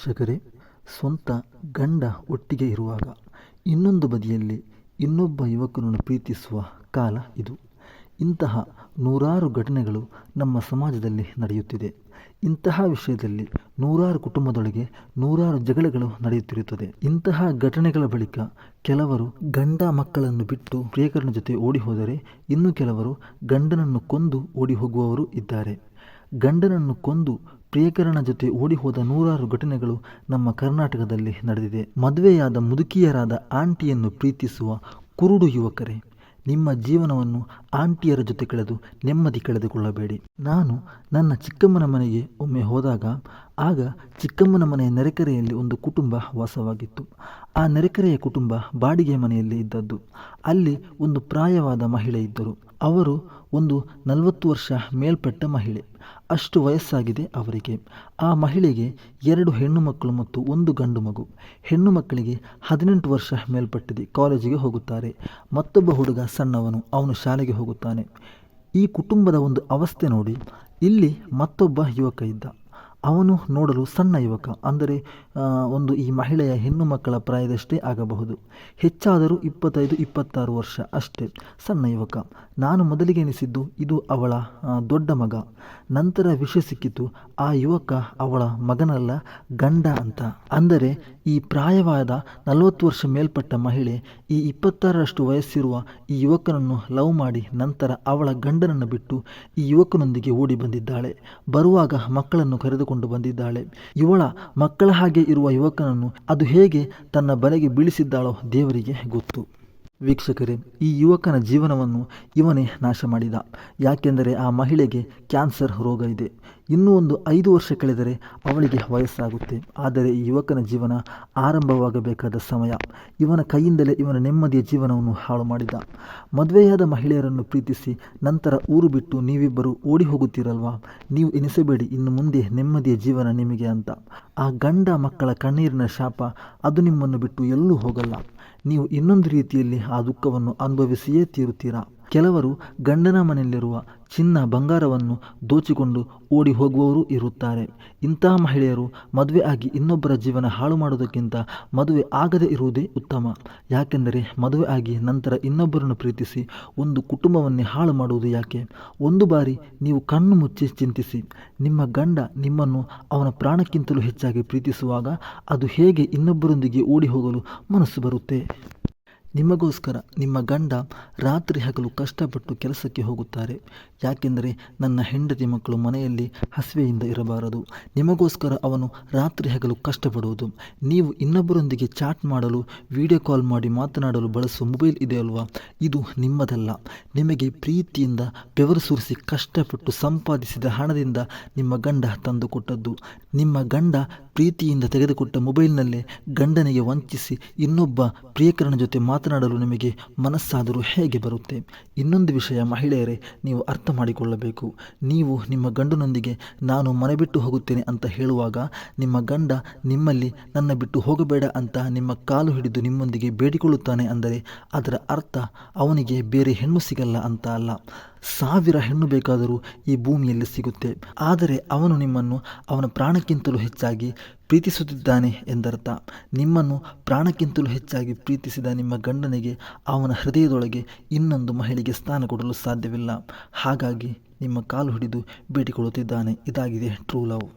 ವೀಕ್ಷಕರೇ, ಸ್ವಂತ ಗಂಡ ಒಟ್ಟಿಗೆ ಇರುವಾಗ ಇನ್ನೊಂದು ಬದಿಯಲ್ಲಿ ಇನ್ನೊಬ್ಬ ಯುವಕನನ್ನು ಪ್ರೀತಿಸುವ ಕಾಲ ಇದು. ಇಂತಹ ನೂರಾರು ಘಟನೆಗಳು ನಮ್ಮ ಸಮಾಜದಲ್ಲಿ ನಡೆಯುತ್ತಿದೆ. ಇಂತಹ ವಿಷಯದಲ್ಲಿ ನೂರಾರು ಕುಟುಂಬದೊಳಗೆ ನೂರಾರು ಜಗಳಗಳು ನಡೆಯುತ್ತಿರುತ್ತದೆ. ಇಂತಹ ಘಟನೆಗಳ ಬಳಿಕ ಕೆಲವರು ಗಂಡ ಮಕ್ಕಳನ್ನು ಬಿಟ್ಟು ಪ್ರಿಯಕರನ ಜೊತೆ ಓಡಿ ಹೋದರೆ, ಇನ್ನು ಕೆಲವರು ಗಂಡನನ್ನು ಕೊಂದು ಓಡಿ ಹೋಗುವವರು ಇದ್ದಾರೆ. ಗಂಡನನ್ನು ಕೊಂದು ಪ್ರಿಯಕರನ ಜೊತೆ ಓಡಿ ಹೋದ ನೂರಾರು ಘಟನೆಗಳು ನಮ್ಮ ಕರ್ನಾಟಕದಲ್ಲಿ ನಡೆದಿದೆ. ಮದುವೆಯಾದ ಮುದುಕಿಯರಾದ ಆಂಟಿಯನ್ನು ಪ್ರೀತಿಸುವ ಕುರುಡು ಯುವಕರೇ, ನಿಮ್ಮ ಜೀವನವನ್ನು ಆಂಟಿಯರ ಜೊತೆ ಕಳೆದು ನೆಮ್ಮದಿ ಕಳೆದುಕೊಳ್ಳಬೇಡಿ. ನಾನು ನನ್ನ ಚಿಕ್ಕಮ್ಮನ ಮನೆಗೆ ಒಮ್ಮೆ ಹೋದಾಗ, ಆಗ ಚಿಕ್ಕಮ್ಮನ ಮನೆಯ ನೆರೆಕೆರೆಯಲ್ಲಿ ಒಂದು ಕುಟುಂಬ ವಾಸವಾಗಿತ್ತು. ಆ ನೆರೆಕೆರೆಯ ಕುಟುಂಬ ಬಾಡಿಗೆ ಮನೆಯಲ್ಲಿ ಇದ್ದದ್ದು. ಅಲ್ಲಿ ಒಂದು ಪ್ರಾಯವಾದ ಮಹಿಳೆ ಇದ್ದರು. ಅವರು ಒಂದು 40 ವರ್ಷ ಮೇಲ್ಪಟ್ಟ ಮಹಿಳೆ. ಅಷ್ಟು ವಯಸ್ಸಾಗಿದೆ ಅವರಿಗೆ. ಆ ಮಹಿಳೆಗೆ 2 ಹೆಣ್ಣು ಮಕ್ಕಳು ಮತ್ತು 1 ಗಂಡು ಮಗು. ಹೆಣ್ಣು ಮಕ್ಕಳಿಗೆ 18 ವರ್ಷ ಮೇಲ್ಪಟ್ಟಿದೆ, ಕಾಲೇಜಿಗೆ ಹೋಗುತ್ತಾರೆ. ಮತ್ತೊಬ್ಬ ಹುಡುಗ ಸಣ್ಣವನು, ಅವನು ಶಾಲೆಗೆ ಹೋಗುತ್ತಾನೆ. ಈ ಕುಟುಂಬದ ಒಂದು ಅವಸ್ಥೆ ನೋಡಿ. ಇಲ್ಲಿ ಮತ್ತೊಬ್ಬ ಯುವಕ ಇದ್ದ. ಅವನು ನೋಡಲು ಸಣ್ಣ ಯುವಕ, ಅಂದರೆ ಈ ಮಹಿಳೆಯ ಹೆಣ್ಣು ಮಕ್ಕಳ ಪ್ರಾಯದಷ್ಟೇ ಆಗಬಹುದು. ಹೆಚ್ಚಾದರೂ 25-26 ವರ್ಷ ಅಷ್ಟೇ, ಸಣ್ಣ ಯುವಕ. ನಾನು ಮೊದಲಿಗೆ ಎನಿಸಿದ್ದು ಇದು ಅವಳ ದೊಡ್ಡ ಮಗ. ನಂತರ ವಿಷಯ ಸಿಕ್ಕಿತು, ಆ ಯುವಕ ಅವಳ ಮಗನಲ್ಲ, ಗಂಡ ಅಂತ. ಅಂದರೆ ಈ ಪ್ರಾಯವಾದ 40 ವರ್ಷ ಮೇಲ್ಪಟ್ಟ ಮಹಿಳೆ ಈ 26ರಷ್ಟು ವಯಸ್ಸಿರುವ ಈ ಯುವಕನನ್ನು ಲವ್ ಮಾಡಿ ನಂತರ ಅವಳ ಗಂಡನನ್ನು ಬಿಟ್ಟು ಈ ಯುವಕನೊಂದಿಗೆ ಓಡಿ ಬಂದಿದ್ದಾಳೆ. ಬರುವಾಗ ಮಕ್ಕಳನ್ನು ಕರೆದುಕೊಂಡು ಬಂದಿದ್ದಾಳೆ. ಇವಳ ಮಕ್ಕಳ ಹಾಗೆ ಇರುವ ಯುವಕನನ್ನು ಅದು ಹೇಗೆ ತನ್ನ ಬಲೆಗೆ ಬೀಳಿಸಿದ್ದಾಳೋ ದೇವರಿಗೆ ಗೊತ್ತು. ವೀಕ್ಷಕರೇ, ಈ ಯುವಕನ ಜೀವನವನ್ನು ಇವನೇ ನಾಶ ಮಾಡಿದ. ಯಾಕೆಂದರೆ ಆ ಮಹಿಳೆಗೆ ಕ್ಯಾನ್ಸರ್ ರೋಗ ಇದೆ. ಇನ್ನೂ ಒಂದು 5 ವರ್ಷ ಕಳೆದರೆ ಅವಳಿಗೆ ವಯಸ್ಸಾಗುತ್ತೆ. ಆದರೆ ಈ ಯುವಕನ ಜೀವನ ಆರಂಭವಾಗಬೇಕಾದ ಸಮಯ. ಇವನ ಕೈಯಿಂದಲೇ ಇವನ ನೆಮ್ಮದಿಯ ಜೀವನವನ್ನು ಹಾಳು ಮಾಡಿದ. ಮದುವೆಯಾದ ಮಹಿಳೆಯರನ್ನು ಪ್ರೀತಿಸಿ ನಂತರ ಊರು ಬಿಟ್ಟು ನೀವಿಬ್ಬರು ಓಡಿ ಹೋಗುತ್ತೀರಲ್ವಾ, ನೀವು ಎನಿಸಬೇಡಿ ಇನ್ನು ಮುಂದೆ ನೆಮ್ಮದಿಯ ಜೀವನ ನಿಮಗೆ ಅಂತ. ಆ ಗಂಡ ಮಕ್ಕಳ ಕಣ್ಣೀರಿನ ಶಾಪ ಅದು ನಿಮ್ಮನ್ನು ಬಿಟ್ಟು ಎಲ್ಲೂ ಹೋಗಲ್ಲ. ನೀವು ಇನ್ನೊಂದು ರೀತಿಯಲ್ಲಿ ಆ ದುಃಖವನ್ನು ಅನುಭವಿಸಿಯೇ ತೀರುತ್ತೀರಾ. ಕೆಲವರು ಗಂಡನ ಮನೆಯಲ್ಲಿರುವ ಚಿನ್ನ ಬಂಗಾರವನ್ನು ದೋಚಿಕೊಂಡು ಓಡಿ ಹೋಗುವವರು ಇರುತ್ತಾರೆ. ಇಂತಹ ಮಹಿಳೆಯರು ಮದುವೆ ಆಗಿ ಇನ್ನೊಬ್ಬರ ಜೀವನ ಹಾಳು ಮಾಡುವುದಕ್ಕಿಂತ ಮದುವೆ ಆಗದೇ ಇರುವುದೇ ಉತ್ತಮ. ಯಾಕೆಂದರೆ ಮದುವೆ ಆಗಿ ನಂತರ ಇನ್ನೊಬ್ಬರನ್ನು ಪ್ರೀತಿಸಿ ಒಂದು ಕುಟುಂಬವನ್ನೇ ಹಾಳು ಮಾಡುವುದು ಯಾಕೆ? ಒಂದು ಬಾರಿ ನೀವು ಕಣ್ಣು ಮುಚ್ಚಿ ಚಿಂತಿಸಿ, ನಿಮ್ಮ ಗಂಡ ನಿಮ್ಮನ್ನು ಅವನ ಪ್ರಾಣಕ್ಕಿಂತಲೂ ಹೆಚ್ಚಾಗಿ ಪ್ರೀತಿಸುವಾಗ ಅದು ಹೇಗೆ ಇನ್ನೊಬ್ಬರೊಂದಿಗೆ ಓಡಿ ಹೋಗಲು ಮನಸ್ಸು ಬರುತ್ತೆ? ನಿಮಗೋಸ್ಕರ ನಿಮ್ಮ ಗಂಡ ರಾತ್ರಿ ಹಗಲು ಕಷ್ಟಪಟ್ಟು ಕೆಲಸಕ್ಕೆ ಹೋಗುತ್ತಾರೆ. ಯಾಕೆಂದರೆ ನನ್ನ ಹೆಂಡತಿ ಮಕ್ಕಳು ಮನೆಯಲ್ಲಿ ಹಸಿವೆಯಿಂದ ಇರಬಾರದು. ನಿಮಗೋಸ್ಕರ ಅವನು ರಾತ್ರಿ ಹಗಲು ಕಷ್ಟಪಡುವುದು. ನೀವು ಇನ್ನೊಬ್ಬರೊಂದಿಗೆ ಚಾಟ್ ಮಾಡಲು, ವಿಡಿಯೋ ಕಾಲ್ ಮಾಡಿ ಮಾತನಾಡಲು ಬಳಸುವ ಮೊಬೈಲ್ ಇದೆಯಲ್ವಾ, ಇದು ನಿಮ್ಮದಲ್ಲ. ನಿಮಗೆ ಪ್ರೀತಿಯಿಂದ ಬೆವರು ಸುರಿಸಿ ಕಷ್ಟಪಟ್ಟು ಸಂಪಾದಿಸಿದ ಹಣದಿಂದ ನಿಮ್ಮ ಗಂಡ ತಂದು ಕೊಟ್ಟದ್ದು. ನಿಮ್ಮ ಗಂಡ ಪ್ರೀತಿಯಿಂದ ತೆಗೆದುಕೊಟ್ಟ ಮೊಬೈಲ್ನಲ್ಲೇ ಗಂಡನಿಗೆ ವಂಚಿಸಿ ಇನ್ನೊಬ್ಬ ಪ್ರಿಯಕರನ ಜೊತೆ ಮಾತನಾಡಲು ನಿಮಗೆ ಮನಸ್ಸಾದರೂ ಹೇಗೆ ಬರುತ್ತೆ? ಇನ್ನೊಂದು ವಿಷಯ ಮಹಿಳೆಯರೇ, ನೀವು ಅರ್ಥ ಮಾಡಿಕೊಳ್ಳಬೇಕು. ನೀವು ನಿಮ್ಮ ಗಂಡನೊಂದಿಗೆ ನಾನು ಮನೆ ಬಿಟ್ಟು ಹೋಗುತ್ತೇನೆ ಅಂತ ಹೇಳುವಾಗ ನಿಮ್ಮ ಗಂಡ ನಿಮ್ಮಲ್ಲಿ ನನ್ನ ಬಿಟ್ಟು ಹೋಗಬೇಡ ಅಂತ ನಿಮ್ಮ ಕಾಲು ಹಿಡಿದು ನಿಮ್ಮೊಂದಿಗೆ ಬೇಡಿಕೊಳ್ಳುತ್ತಾನೆ ಅಂದರೆ ಅದರ ಅರ್ಥ ಅವನಿಗೆ ಬೇರೆ ಹೆಣ್ಣು ಸಿಗಲ್ಲ ಅಂತ ಅಲ್ಲ. 1000 ಹೆಣ್ಣು ಬೇಕಾದರೂ ಈ ಭೂಮಿಯಲ್ಲಿ ಸಿಗುತ್ತೆ. ಆದರೆ ಅವನು ನಿಮ್ಮನ್ನು ಅವನ ಪ್ರಾಣಕ್ಕಿಂತಲೂ ಹೆಚ್ಚಾಗಿ ಪ್ರೀತಿಸುತ್ತಿದ್ದಾನೆ ಎಂದರ್ಥ. ನಿಮ್ಮನ್ನು ಪ್ರಾಣಕ್ಕಿಂತಲೂ ಹೆಚ್ಚಾಗಿ ಪ್ರೀತಿಸಿದ ನಿಮ್ಮ ಗಂಡನಿಗೆ ಅವನ ಹೃದಯದೊಳಗೆ ಇನ್ನೊಂದು ಮಹಿಳೆಗೆ ಸ್ಥಾನ ಕೊಡಲು ಸಾಧ್ಯವಿಲ್ಲ. ಹಾಗಾಗಿ ನಿಮ್ಮ ಕಾಲು ಹಿಡಿದು ಬೇಡಿಕೊಳ್ಳುತ್ತಿದ್ದಾನೆ. ಇದಾಗಿದೆ ಟ್ರೂ ಲವ್.